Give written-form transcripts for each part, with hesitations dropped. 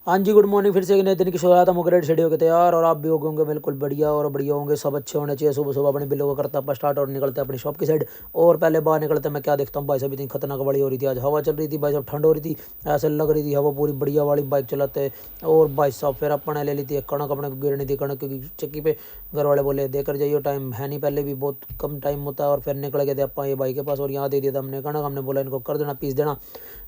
हाँ जी, good morning. फिर से एक नए दिन की शुरुआत हम ग्रेड रेडी हो गए थे यार, और आप भी हो गए होंगे बिल्कुल बढ़िया और बढ़िया होंगे। सब अच्छे होने चाहिए। सुबह सुबह अपने बिलों को करता अपन स्टार्ट और निकलते हैं अपनी शॉप की साइड। और पहले बाहर निकलते मैं क्या देखता हूँ भाई साहब, इतनी खतरनाक बड़ी हो रही थी। आज हवा चल रही थी भाई साहब, ठंड हो रही थी। ऐसे लग रही थी हवा पूरी बढ़िया वाली। बाइक चलाते और भाई साहब फिर अपने ले ली थी एक कणक, अपने को गिरनी थी कणक क्योंकि चक्की पे घर वाले बोले देकर जाइए, टाइम है नहीं, पहले भी बहुत कम टाइम होता है। और फिर निकल गए थे अपन ये भाई के पास और यहाँ दे दिया था हमने कणक। हमने बोला इनको कर देना, पीस देना।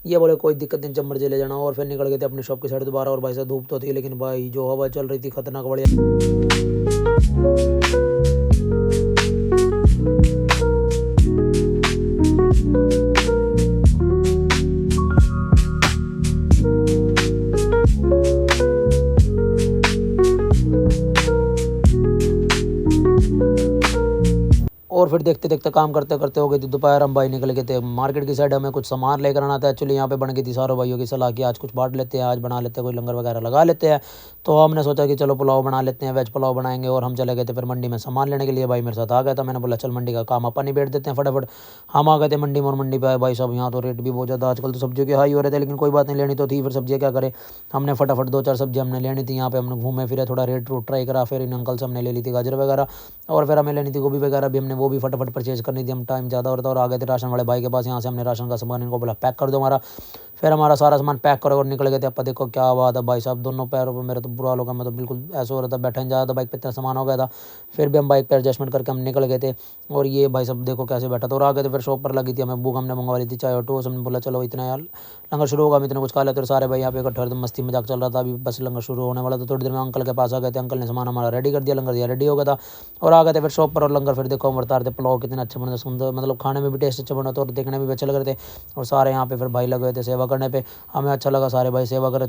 ये बोले कोई दिक्कत नहीं, जब मर्जी ले जाना। और फिर निकल गए थे अपनी शॉप की साइड दोबारा। और भाई साहब धूप तो थी लेकिन भाई जो हवा चल रही थी खतरनाक बढ़िया। और फिर देखते देखते काम करते करते हो गई थी दोपहर। हम भाई निकल गए थे मार्केट की साइड, हमें कुछ सामान लेकर आना था। एक्चुअली यहाँ पे बन गई थी सारों भाइयों की सलाह कि आज कुछ बांट लेते हैं, आज बना लेते हैं, कोई लंगर वगैरह लगा लेते हैं। तो हमने सोचा कि चलो पुलाव बना लेते हैं, वेज पुलाव बनाएंगे। और हम चले गए थे फिर मंडी में सामान लेने के लिए। भाई मेरे साथ आ गया था, मैंने बोला चल मंडी का काम अपन ही बैठ देते हैं फटाफट। हम आ गए थे मंडी में और मंडी पे आए भाई साहब, यहाँ तो रेट भी बहुत ज़्यादा आजकल तो सब्जियों के हाई हो रहे थे, लेकिन कोई बात नहीं, लेनी तो थी। फिर सब्जियाँ क्या करें, हमने फटाफट दो चार सब्जी हमने लेनी थी। यहाँ पे हमने घूमे फिरे, थोड़ा रेट रूट ट्राई करा। फिर इन अंकल से हमने ले ली थी गाजर वगैरह। और फिर हमें लेनी थी गोभी वगैरह भी, हमने वो भी फटाफट परचेज करनी थी। हम टाइम ज़्यादा हो रहा था और आ गए थे राशन वाले भाई के पास। यहाँ से हमने राशन का सामान इनको बोला पैक कर दो हमारा। फिर हमारा सारा सामान पैक करो और निकल गए थे। अपन देखो क्या बात है भाई साहब, दोनों पैरों पर मेरे तो बुरा हाल हो गया। मैं तो बिल्कुल ऐसा हो रहा था, बैठा नहीं जा रहा था बाइक पे, इतना सामान हो गया था। फिर भी हम बाइक पर एडजस्टमेंट करके हम निकल गए थे। और ये भाई साहब देखो कैसे बैठा था। और आ गए थे फिर शॉप पर लगी थी हमें भूख, हमने मंगवा ली थी चाय और टोस्ट। हमने बोला चलो इतना यार लंगर शुरू होगा, हम इतना कुछ खा लेते। और सारे भाई यहाँ पे इकट्ठे हो, मस्ती मजाक चल रहा था। अभी बस लंगर शुरू होने वाला था। थोड़ी देर में अंकल के पास आ गए थे, अंकल ने सामान हमारा रेडी कर दिया, लंगर दिया रेडी हो गया था। और आ गए थे फिर शॉप पर। और लंगर फिर देखो हम बता रहे थे पुलाव कितने अच्छे बने थे, सुंदर, मतलब खाने में भी टेस्ट अच्छा बना था और देखने में भी अच्छे लग रहे थे। और सारे यहाँ पे फिर भाई लगे हुए थे सेवा करने पे, हमें अच्छा लगा, सारे भाई सेवा कर